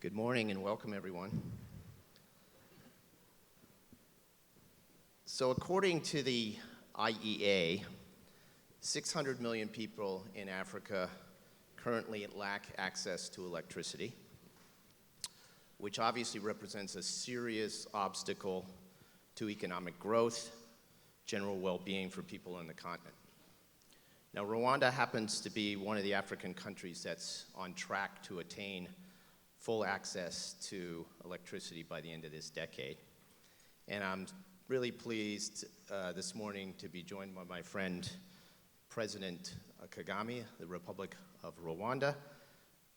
Good morning and welcome, everyone. So according to the IEA, 600 million people in Africa currently lack access to electricity, which obviously represents a serious obstacle to economic growth, general well-being for people on the continent. Now, Rwanda happens to be one of the African countries that's on track to attain full access to electricity by the end of this decade. And I'm really pleased this morning to be joined by my friend, President Kagame, the Republic of Rwanda,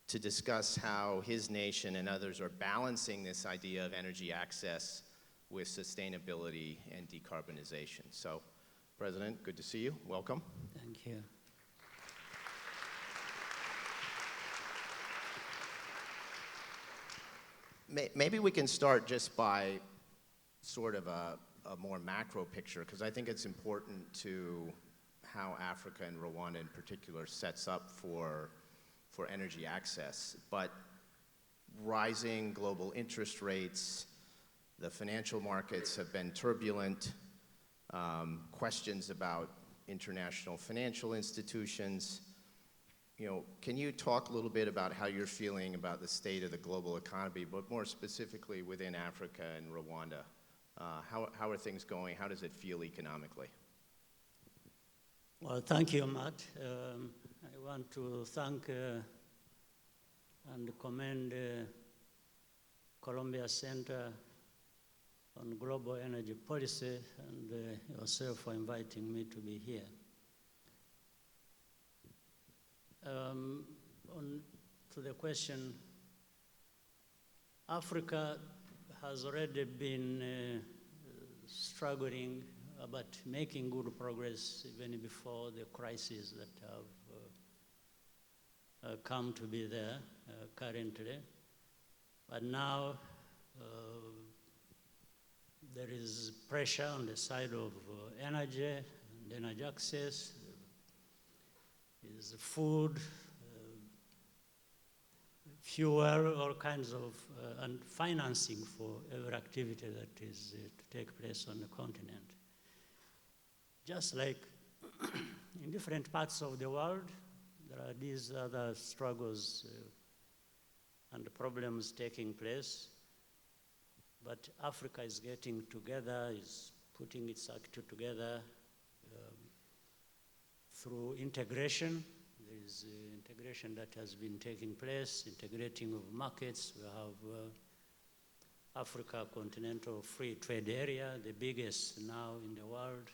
to discuss how his nation and others are balancing this idea of energy access with sustainability and decarbonization. So, President, good to see you. Welcome. Thank you. Maybe we can start just by sort of a more macro picture, because I think it's important to how Africa and Rwanda in particular sets up for energy access. But rising global interest rates, the financial markets have been turbulent, questions about international financial institutions. Can you talk a little bit about how you're feeling about the state of the global economy, but more specifically within Africa and Rwanda? How are things going? How does it feel economically? Well, thank you, Matt. I want to thank and commend Columbia Center on Global Energy Policy and yourself for inviting me to be here. To the question, Africa has already been struggling but making good progress even before the crises that have come to be there currently. But now there is pressure on the side of energy and energy access. Is food, fuel, all kinds of, and financing for every activity that is to take place on the continent. Just like in different parts of the world, there are these other struggles and problems taking place. But Africa is getting together, is putting its act together through integration. There is integration that has been taking place, integrating of markets. We have Africa Continental Free Trade Area, the biggest now in the world.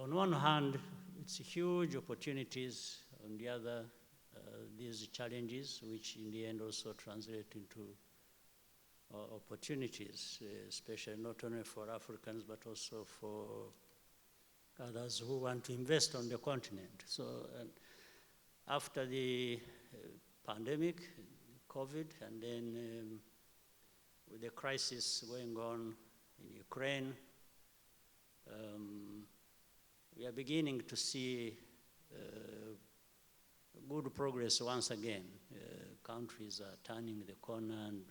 On one hand, it's huge opportunities. On the other, these challenges, which in the end also translate into opportunities, especially not only for Africans, but also for others who want to invest on the continent. So after the pandemic, COVID, and then with the crisis going on in Ukraine, we are beginning to see good progress once again. Countries are turning the corner and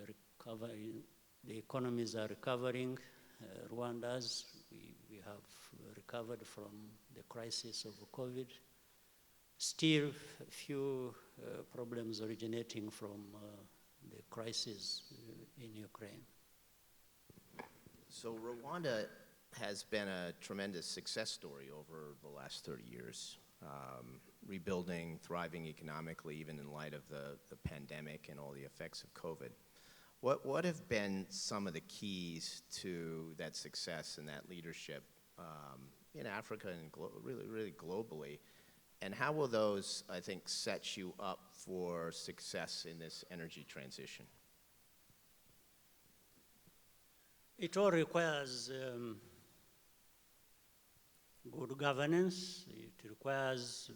recovering. The economies are recovering. Rwanda's, we have recovered from the crisis of COVID. Still, a few problems originating from the crisis in Ukraine. So Rwanda has been a tremendous success story over the last 30 years, rebuilding, thriving economically, even in light of the pandemic and all the effects of COVID. What have been some of the keys to that success and that leadership in Africa and really globally? And how will those, I think, set you up for success in this energy transition? It all requires good governance. It requires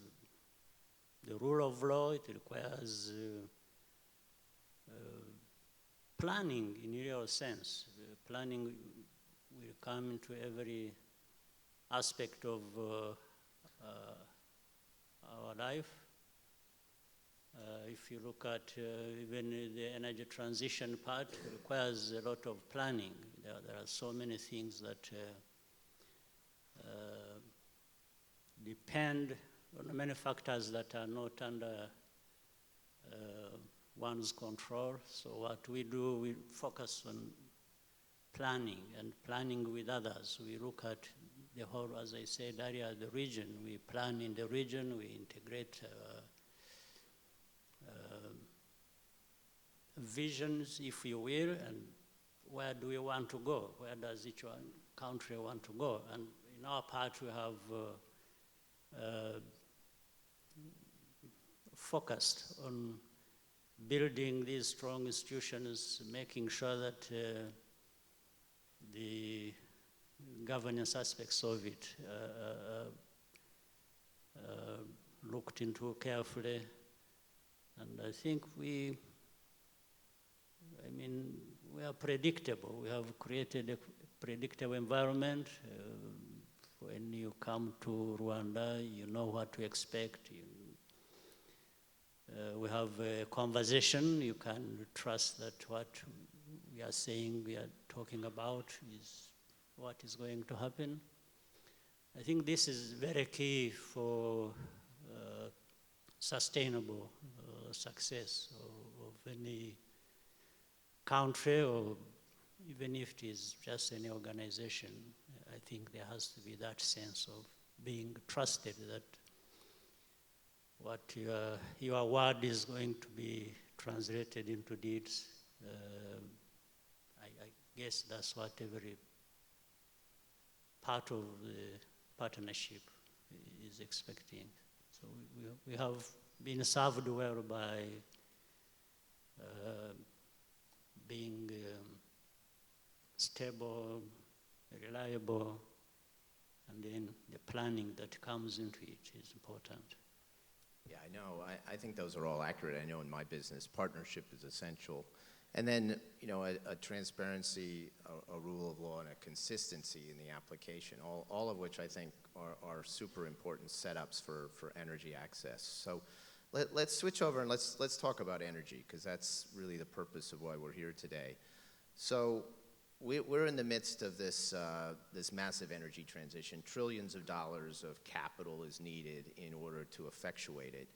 the rule of law. It requires planning in real sense. Planning will come into every aspect of our life. If you look at even the energy transition part, it requires a lot of planning. There are so many things that depend on many factors that are not under one's control. So what we do, we focus on planning and planning with others. We look at the whole, as I said earlier, the region. We plan in the region, we integrate visions, if you will, and where do we want to go? Where does each one country want to go? And in our part, we have focused on building these strong institutions, making sure that the governance aspects of it looked into carefully. And I think we are predictable. We have created a predictable environment. When you come to Rwanda, you know what to expect. We have a conversation. You can trust that what we are saying, we are talking about is what is going to happen. I think this is very key for sustainable success of any country, or even if it is just any organization. I think there has to be that sense of being trusted that what your word is going to be translated into deeds. I guess that's what every part of the partnership is expecting. So we have been served well by being stable, reliable, and then the planning that comes into it is important. Yeah, I know. I think those are all accurate. I know in my business, partnership is essential. And then, a transparency, a rule of law, and a consistency in the application, all of which I think are super important setups for energy access. So let's switch over and let's talk about energy, because that's really the purpose of why we're here today. So we're in the midst of this massive energy transition. Trillions of dollars of capital is needed in order to effectuate it.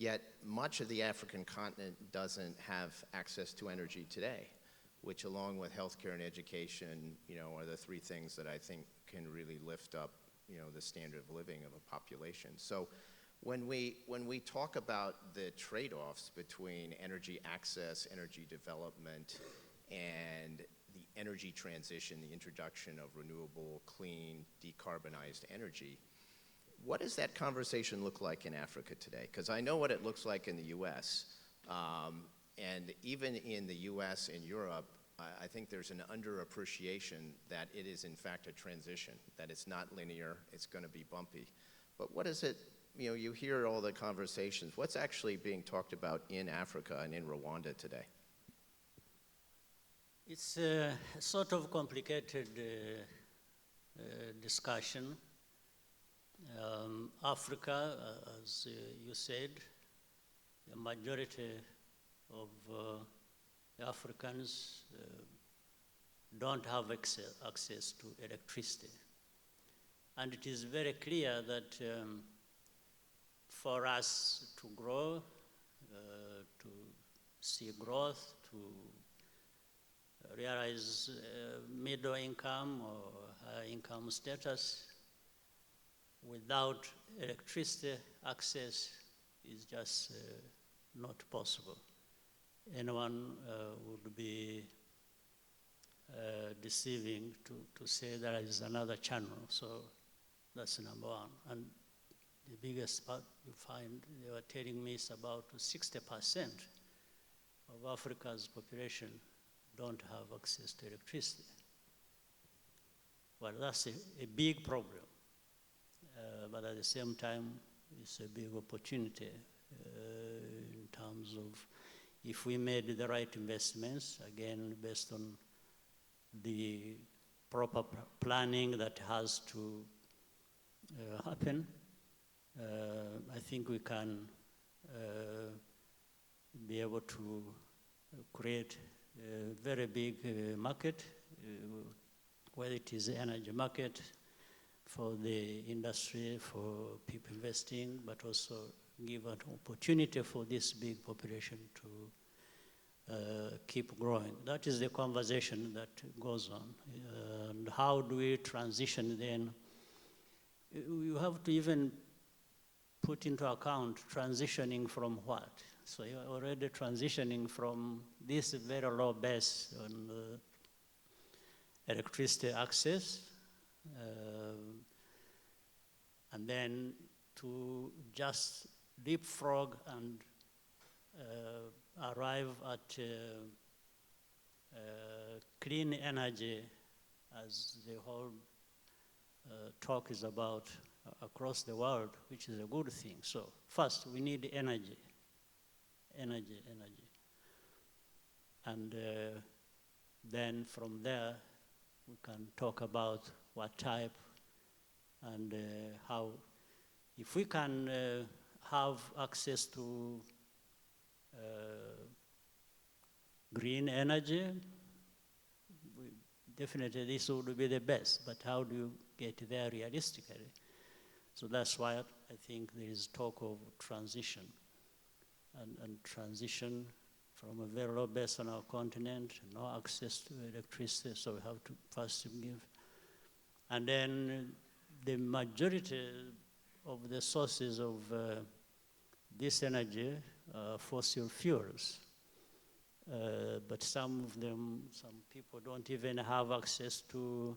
Yet much of the African continent doesn't have access to energy today, which, along with healthcare and education, are the three things that I think can really lift up, the standard of living of a population. So when we talk about the trade-offs between energy access, energy development, and the energy transition, the introduction of renewable, clean, decarbonized energy, what does that conversation look like in Africa today? Because I know what it looks like in the US. And even in the US and Europe, I think there's an underappreciation that it is in fact a transition, that it's not linear, it's going to be bumpy. But what is it, you hear all the conversations, what's actually being talked about in Africa and in Rwanda today? It's a sort of complicated discussion. Africa, as you said, the majority of the Africans don't have access to electricity. And it is very clear that for us to grow, to see growth, to realize middle income or high income status, without electricity access is just not possible. Anyone would be deceiving to say there is another channel. So that's number one. And the biggest part you find, they were telling me, is about 60% of Africa's population don't have access to electricity. Well, that's a big problem. But at the same time, it's a big opportunity in terms of if we made the right investments, again, based on the proper planning that has to happen, I think we can be able to create a very big market, whether it is the energy market for the industry, for people investing, but also give an opportunity for this big population to keep growing. That is the conversation that goes on. And how do we transition then? You have to even put into account transitioning from what? So you're already transitioning from this very low base on electricity access, and then to just leapfrog and arrive at clean energy, as the whole talk is about across the world, which is a good thing. So first, we need energy. And then from there, we can talk about what type and how. If we can have access to green energy, definitely this would be the best, but how do you get there realistically? So that's why I think there is talk of transition, and transition from a very low base on our continent, no access to electricity, so we have to first give. And then the majority of the sources of this energy are fossil fuels. But some people don't even have access to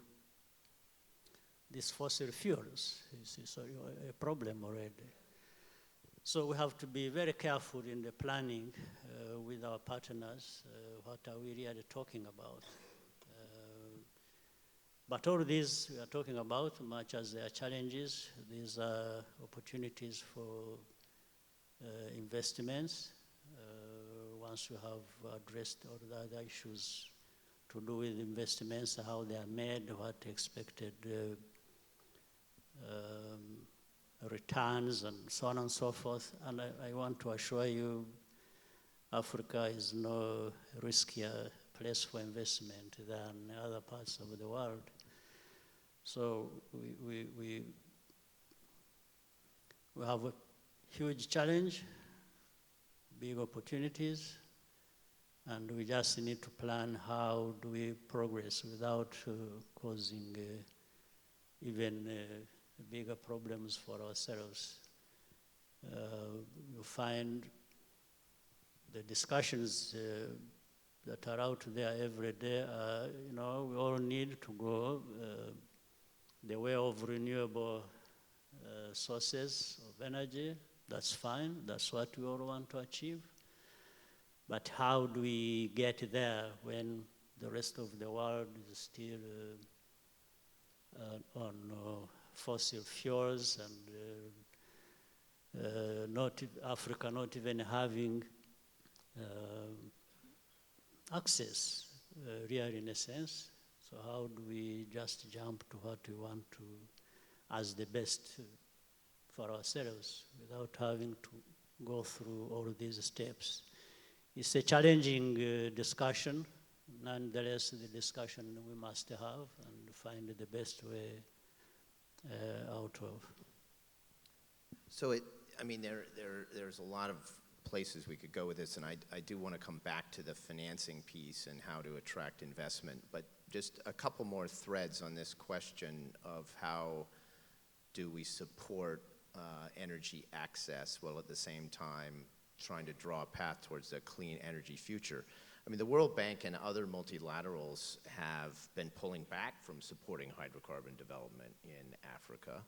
these fossil fuels. It's a problem already. So we have to be very careful in the planning with our partners. What are we really talking about? But all these we are talking about, much as there are challenges, these are opportunities for investments. Once we have addressed all the other issues to do with investments, how they are made, what expected returns, and so on and so forth. And I want to assure you, Africa is no riskier place for investment than other parts of the world. So we have a huge challenge, big opportunities, and we just need to plan how do we progress without causing even bigger problems for ourselves. You find the discussions that are out there every day, we all need to go the way of renewable sources of energy. That's fine, that's what we all want to achieve. But how do we get there when the rest of the world is still on fossil fuels, and Africa not even having access, really, in a sense? So how do we just jump to what we want to as the best for ourselves without having to go through all these steps? It's a challenging discussion. Nonetheless, the discussion we must have and find the best way out of. So there's a lot of places we could go with this, and I do want to come back to the financing piece and how to attract investment, but just a couple more threads on this question of how do we support energy access while at the same time trying to draw a path towards a clean energy future. I mean, the World Bank and other multilaterals have been pulling back from supporting hydrocarbon development in Africa.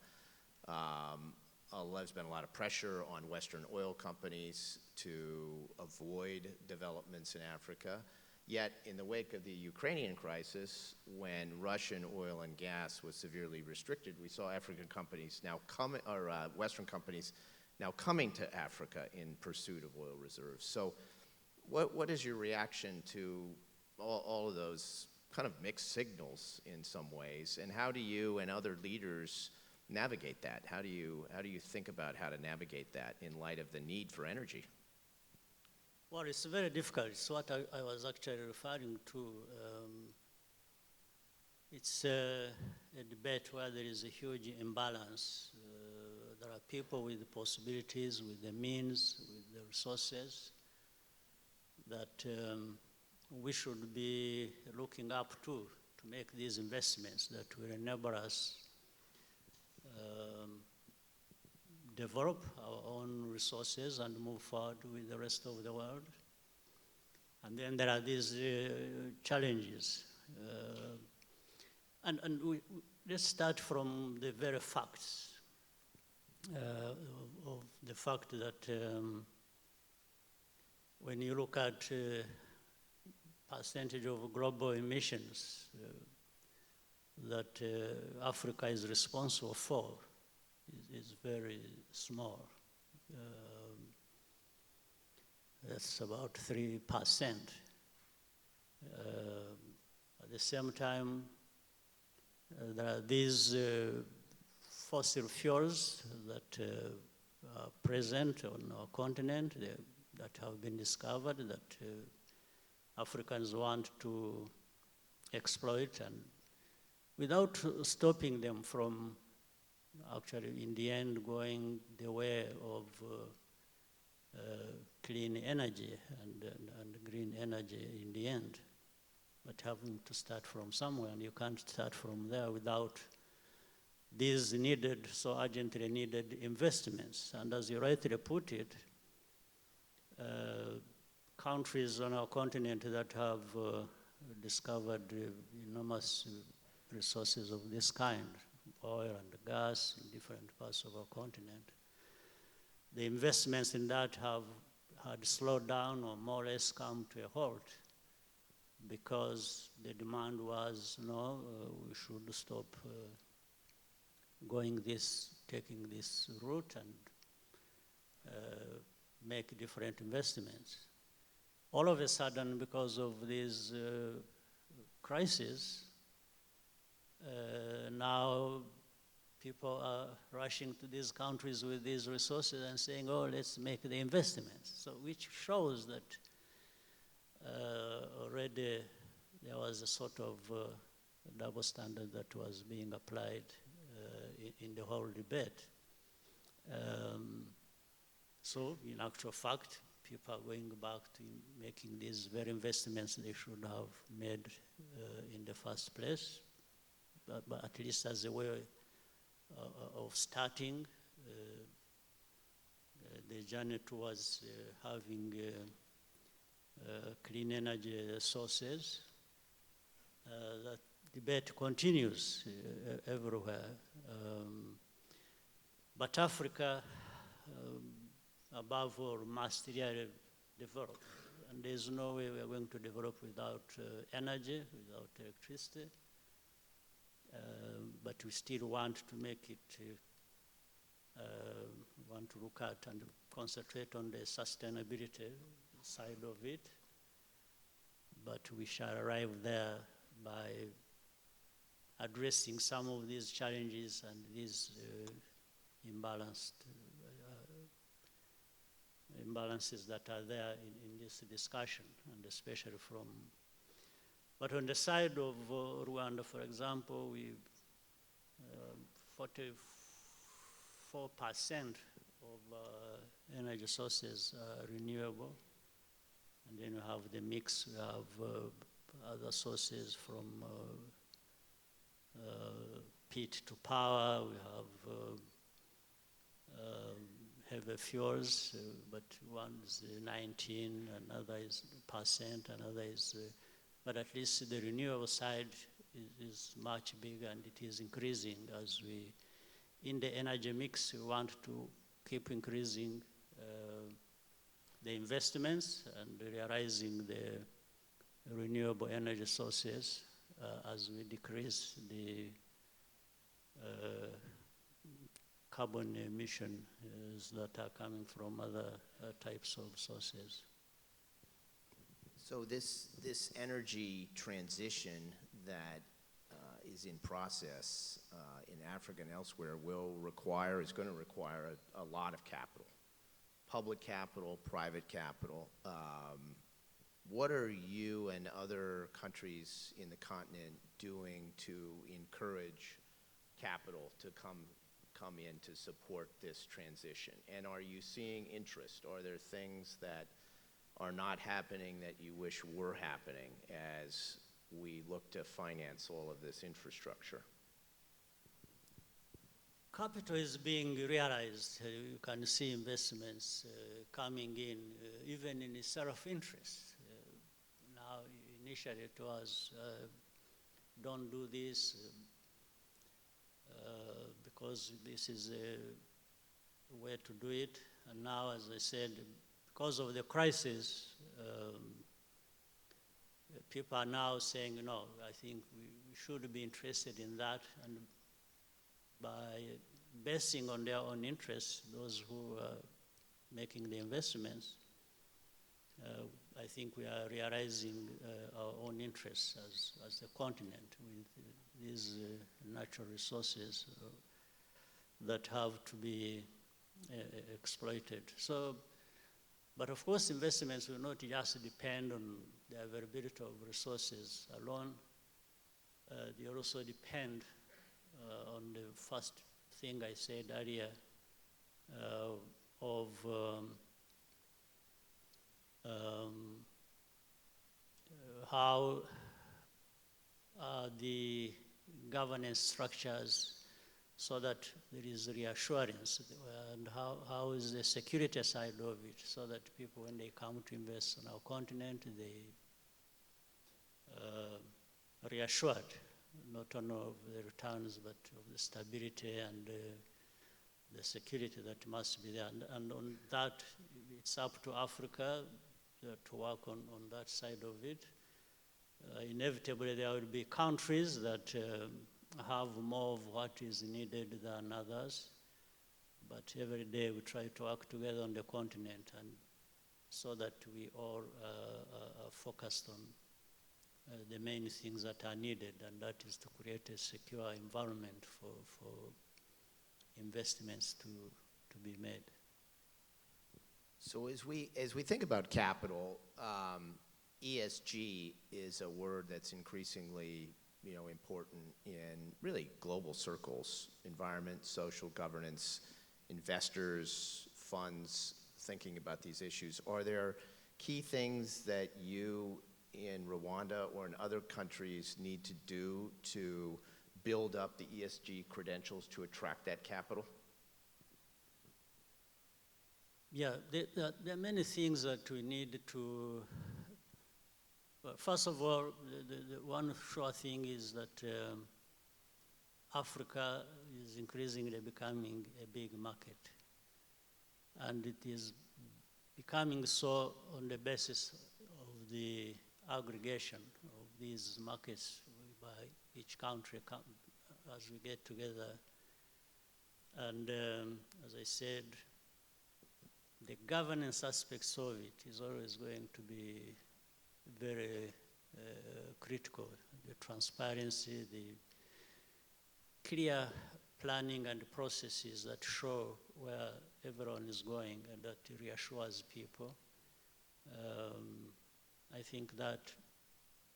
There's been a lot of pressure on Western oil companies to avoid developments in Africa. Yet, in the wake of the Ukrainian crisis, when Russian oil and gas was severely restricted, we saw African companies now Western companies now coming to Africa in pursuit of oil reserves. So what is your reaction to all of those kind of mixed signals in some ways, and how do you and other leaders navigate that? How do you think about how to navigate that in light of the need for energy? Well, it's very difficult. It's what I was actually referring to. It's a debate where there is a huge imbalance. There are people with the possibilities, with the means, with the resources that we should be looking up to make these investments that will enable us develop our own resources and move forward with the rest of the world. And then there are these challenges. And let's start from the very facts of the fact that when you look at percentage of global emissions that Africa is responsible for, is very small. That's about 3%. At the same time, there are these fossil fuels that are present on our continent that have been discovered that Africans want to exploit, and without stopping them from actually in the end going the way of clean energy and green energy in the end, but having to start from somewhere, and you can't start from there without these needed, so urgently needed investments. And as you rightly put it, countries on our continent that have discovered enormous resources of this kind, oil and gas in different parts of our continent, the investments in that had slowed down or more or less come to a halt because the demand was, no, we should stop taking this route and make different investments. All of a sudden, because of these crises, now people are rushing to these countries with these resources and saying, oh, let's make the investments. So which shows that already there was a sort of double standard that was being applied in the whole debate. So in actual fact, people are going back to making these very investments they should have made in the first place, but at least as a way of starting the journey towards having clean energy sources. That debate continues everywhere. But Africa, above all, must really develop. And there's no way we're going to develop without energy, without electricity. But we still want to make it, want to look at and concentrate on the sustainability side of it. But we shall arrive there by addressing some of these challenges and these imbalances that are there in this discussion, and especially from. But on the side of Rwanda, for example, 44% of energy sources are renewable, and then we have the mix. We have other sources from peat to power. We have heavy fuels, but one is 19, another is %, another is. But at least the renewable side is much bigger, and it is increasing as we, in the energy mix, we want to keep increasing the investments and realizing the renewable energy sources as we decrease the carbon emissions that are coming from other types of sources. So this energy transition that is in process in Africa and elsewhere is going to require a lot of capital, public capital, private capital. What are you and other countries in the continent doing to encourage capital to come in to support this transition? And are you seeing interest? Are there things that are not happening that you wish were happening as we look to finance all of this infrastructure? Capital is being realized. You can see investments coming in, even in self-interest. Now, initially it was, don't do this because this is a way to do it. And now, as I said, because of the crisis, people are now saying, no, I think we should be interested in that. And by basing on their own interests, those who are making the investments, I think we are realizing our own interests as a continent with these natural resources that have to be exploited. So, but of course, investments will not just depend on the availability of resources alone. They also depend on the first thing I said earlier of how the governance structures so that there is reassurance, and how is the security side of it, so that people, when they come to invest on our continent, they reassured not only of the returns, but of the stability and the security that must be there. And on that, it's up to Africa to work on that side of it. Inevitably, there will be countries that have more of what is needed than others, but every day we try to work together on the continent, and so that we all are focused on the main things that are needed, and that is to create a secure environment for investments to be made. So as we think about capital, ESG is a word that's increasingly important in really global circles: environment, social governance, investors, funds thinking about these issues. Are there key things that you in Rwanda or in other countries need to do to build up the ESG credentials to attract that capital? Yeah, there are many things that we need to. Well, first of all, the one sure thing is that Africa is increasingly becoming a big market, and it is becoming so on the basis of the aggregation of these markets by each country as we get together. And as I said, the governance aspects of it is always going to be very critical. The transparency, the clear planning and processes that show where everyone is going and that reassures people. I think that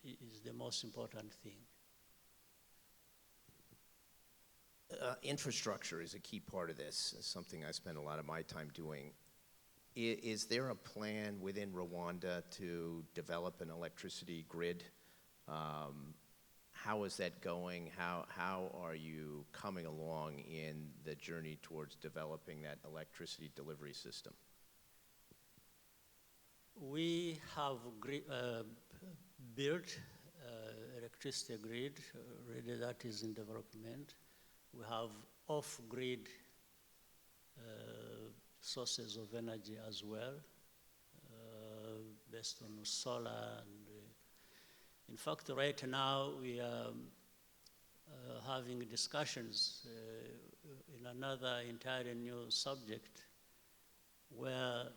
is the most important thing. Infrastructure is a key part of this. It's something I spend a lot of my time doing. Is there a plan within Rwanda to develop an electricity grid? How is that going? How are you coming along in the journey towards developing that electricity delivery system? We have built electricity grid, really that is in development. We have off-grid sources of energy as well, based on solar. And in fact, right now we are having discussions in another entirely new subject where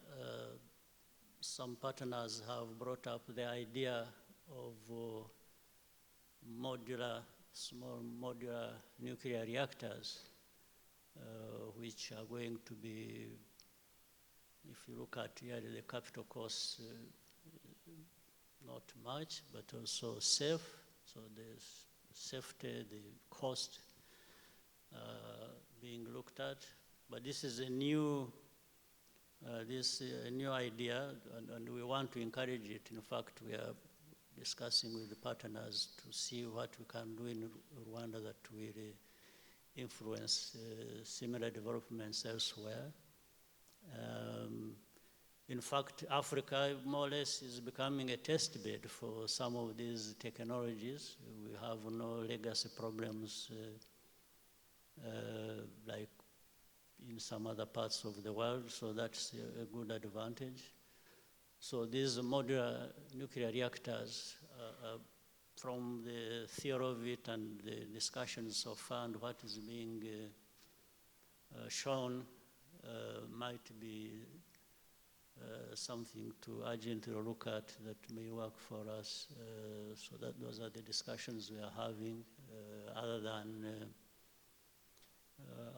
some partners have brought up the idea of small modular nuclear reactors, which are going to be If you look at here, the capital costs, not much, but also safe. So there's safety, the cost being looked at. But this is a new idea, and we want to encourage it. In fact, we are discussing with the partners to see what we can do in Rwanda that will influence similar developments elsewhere. In fact, Africa more or less is becoming a test bed for some of these technologies. We have no legacy problems like in some other parts of the world, so that's a good advantage. So these modular nuclear reactors, from the theory of it and the discussions so far and what is being shown, might be something to urgently look at that may work for us. So that those are the discussions we are having, other than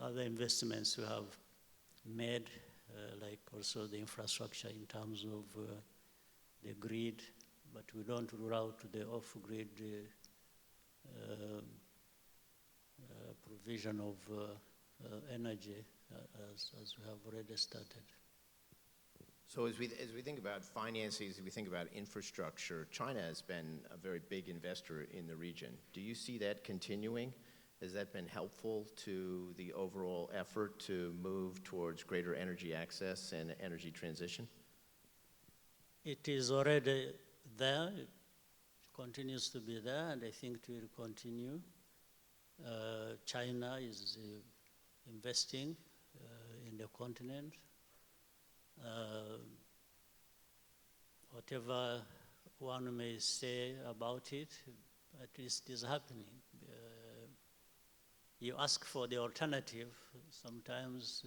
other investments we have made, like also the infrastructure in terms of the grid, but we don't rule out the off-grid provision of energy as we have already started. So as we think about financing, as we think about infrastructure, China has been a very big investor in the region. Do you see that continuing? Has that been helpful to the overall effort to move towards greater energy access and energy transition? It is already there. It continues to be there, and I think it will continue. China is investing in the continent. Whatever one may say about it, at least it is happening. You ask for the alternative, sometimes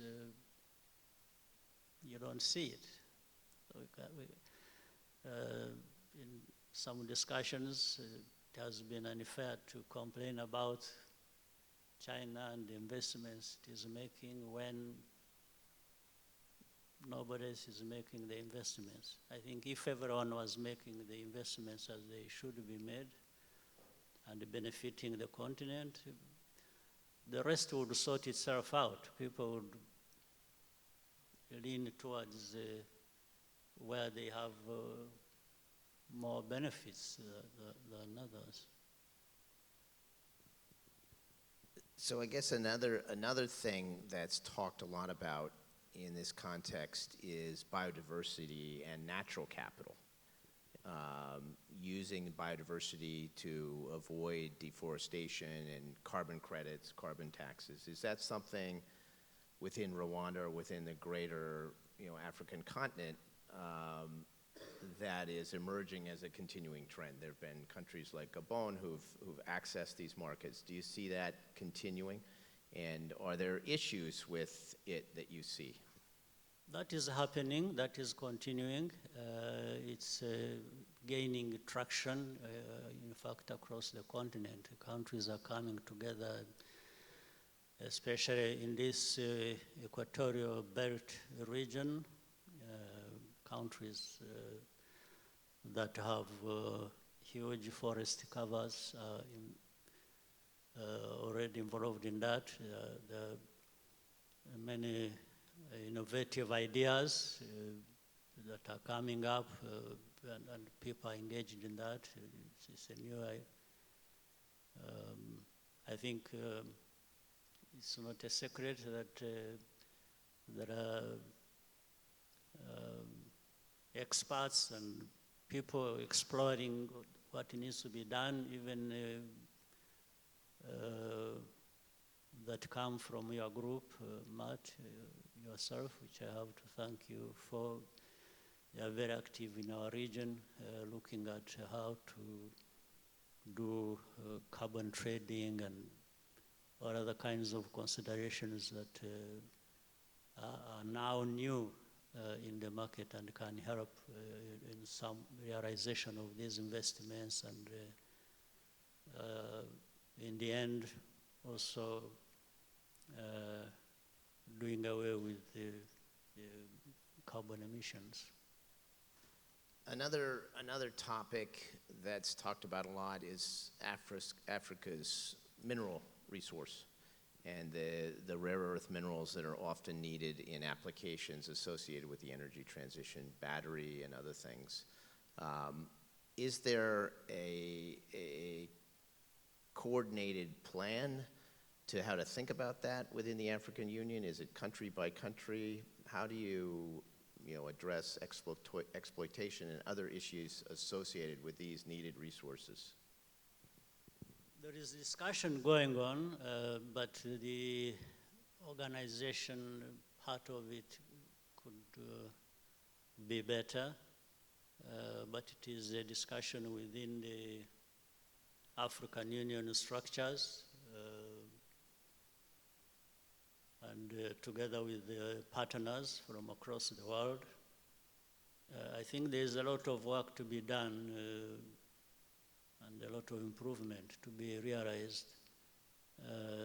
you don't see it. In some discussions, it has been unfair to complain about China and the investments it is making when nobody else is making the investments. I think if everyone was making the investments as they should be made and benefiting the continent, the rest would sort itself out. People would lean towards where they have more benefits than others. So I guess another thing that's talked a lot about in this context is biodiversity and natural capital. Using biodiversity to avoid deforestation and carbon credits, carbon taxes. Is that something within Rwanda or within the greater African continent that is emerging as a continuing trend? There have been countries like Gabon who've accessed these markets. Do you see that continuing? And are there issues with it that you see? That is happening, that is continuing. It's gaining traction, in fact, across the continent. Countries are coming together, especially in this equatorial belt region. Countries that have huge forest covers are already involved in that. There are many innovative ideas that are coming up, and people are engaged in that. It's a new. I think it's not a secret that there are experts and people exploring what needs to be done, even that come from your group, Matt, yourself, which I have to thank you for. You are very active in our region, looking at how to do carbon trading and all other kinds of considerations that are now new in the market and can help in some realization of these investments, and in the end also doing away with the carbon emissions. Another topic that's talked about a lot is Africa's mineral resource and the rare earth minerals that are often needed in applications associated with the energy transition, battery and other things. Is there a coordinated plan to how to think about that within the African Union? Is it country by country? How do you address exploitation and other issues associated with these needed resources? There is discussion going on, but the organization part of it could be better. But it is a discussion within the African Union structures and together with the partners from across the world. I think there is a lot of work to be done and a lot of improvement to be realized.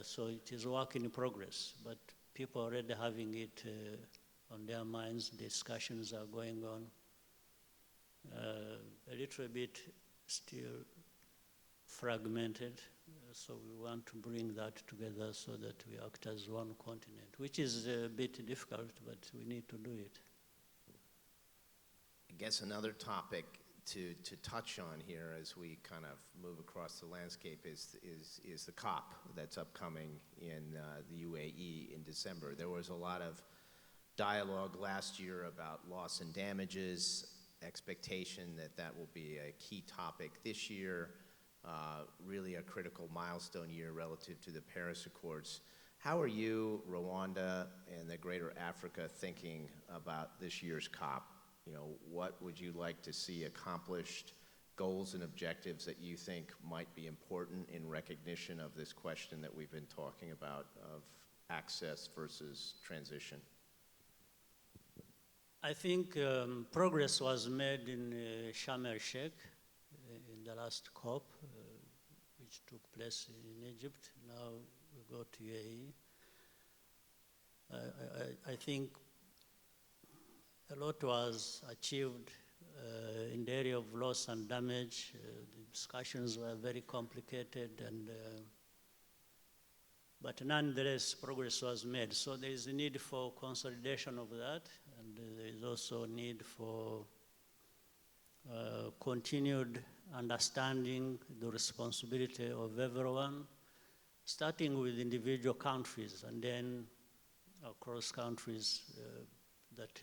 So it is work in progress, but people are already having it on their minds. Discussions are going on. A little bit still fragmented, so we want to bring that together so that we act as one continent, which is a bit difficult, but we need to do it. I guess another topic to touch on here as we kind of move across the landscape is the COP that's upcoming in the UAE in December. There was a lot of dialogue last year about loss and damages, expectation that will be a key topic this year, really a critical milestone year relative to the Paris Accords. How are you, Rwanda, and the greater Africa thinking about this year's COP? What would you like to see accomplished, goals and objectives that you think might be important in recognition of this question that we've been talking about of access versus transition? I think progress was made in Sharm el-Sheikh in the last COP, which took place in Egypt. Now we go to UAE. I think a lot was achieved in the area of loss and damage. The discussions were very complicated, but nonetheless, progress was made. So there is a need for consolidation of that, and there is also a need for continued understanding the responsibility of everyone, starting with individual countries and then across countries that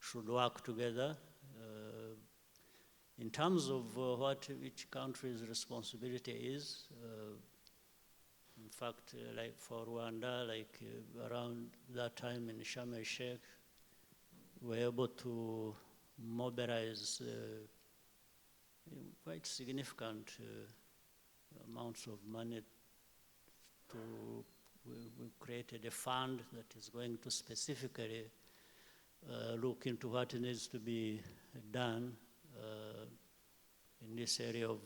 should work together. In terms of what each country's responsibility is, in fact, like for Rwanda, around that time in Sharm el-Sheikh, we were able to mobilize quite significant amounts of money. We created a fund that is going to specifically look into what needs to be done in this area of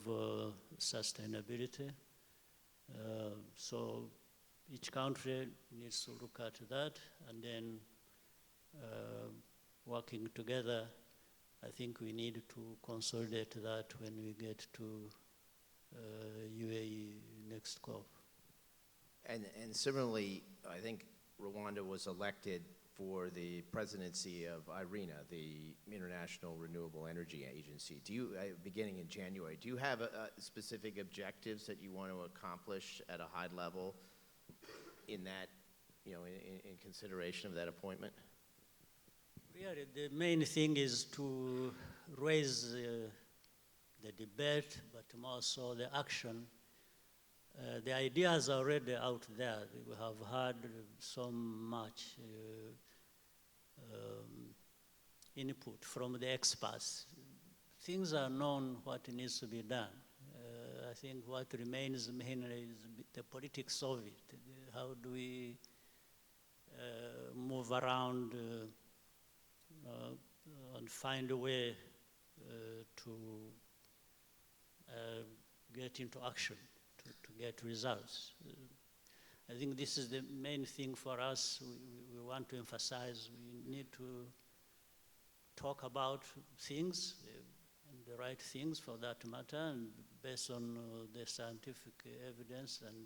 sustainability. So each country needs to look at that, and then working together, I think we need to consolidate that when we get to UAE next COP. And similarly, I think Rwanda was elected for the presidency of IRENA, the International Renewable Energy Agency. Do you, beginning in January, do you have specific objectives that you want to accomplish at a high level in that, in consideration of that appointment? Really, the main thing is to raise the debate, but more so the action. The ideas are already out there. We have heard so much input from the experts. Things are known what needs to be done. I think what remains mainly is the politics of it. How do we move around and find a way to get into action, to get results. I think this is the main thing for us. We want to emphasize we need to talk about things, and the right things for that matter, and based on the scientific evidence and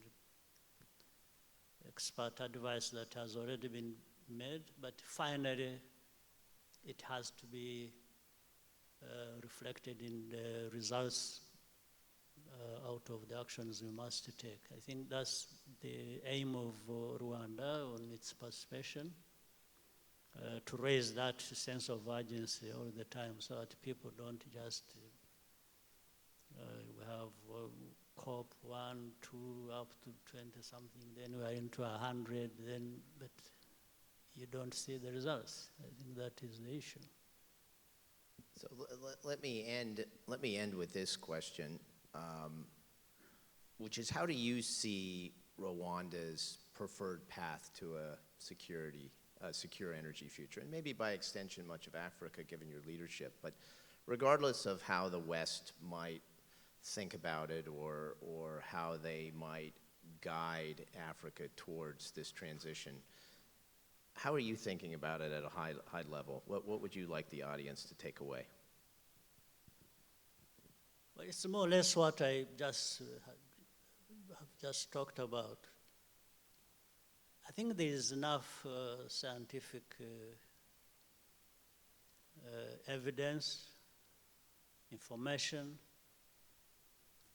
expert advice that has already been made, but finally it has to be reflected in the results out of the actions we must take. I think that's the aim of Rwanda on its participation, to raise that sense of urgency all the time so that people don't just, we have COP 1, 2, up to 20 something, then we are into 100, then, but you don't see the results. I think that is the issue. So let me end with this question, which is, how do you see Rwanda's preferred path to a secure energy future, and maybe by extension much of Africa, given your leadership? But regardless of how the West might think about it, or how they might guide Africa towards this transition, how are you thinking about it at a high level? What would you like the audience to take away? Well, it's more or less what I have just talked about. I think there is enough scientific evidence, information,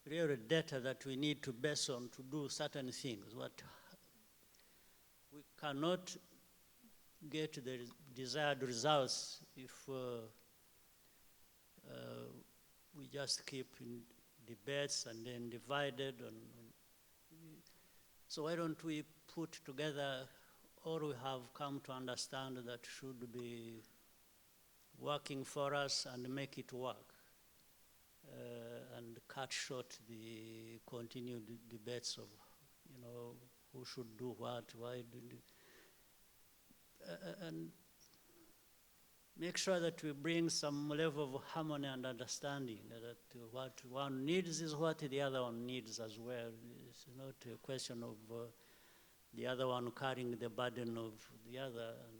real data that we need to base on to do certain things. What we cannot get the desired results if we just keep in debates and then divided. So why don't we put together all we have come to understand that should be working for us and make it work, and cut short the continued debates of, who should do what, why do, and make sure that we bring some level of harmony and understanding, that what one needs is what the other one needs as well. It's not a question of the other one carrying the burden of the other and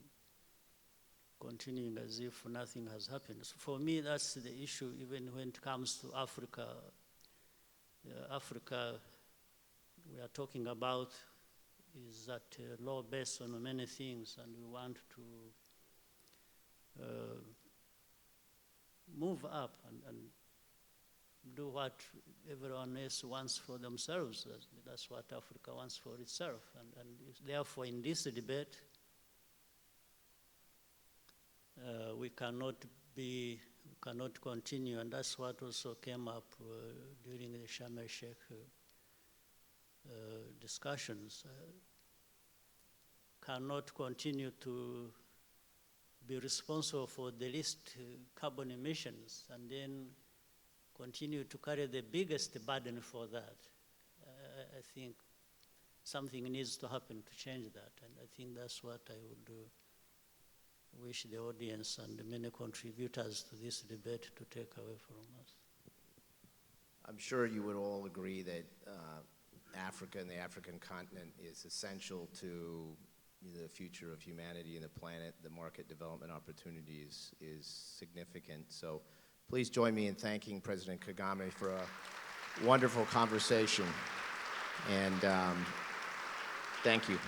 continuing as if nothing has happened. So for me, that's the issue, even when it comes to Africa. Africa, we are talking about, is at a low base on many things, and we want to move up and do what everyone else wants for themselves. That's what Africa wants for itself. And therefore, in this debate, we cannot continue, and that's what also came up during the Sharm el-Sheikh discussions. Cannot continue to be responsible for the least carbon emissions and then continue to carry the biggest burden for that. I think something needs to happen to change that, and I think that's what I would wish the audience and the many contributors to this debate to take away from us. I'm sure you would all agree that Africa and the African continent is essential to the future of humanity and the planet. The market development opportunities is significant. So please join me in thanking President Kagame for a wonderful conversation. And thank you.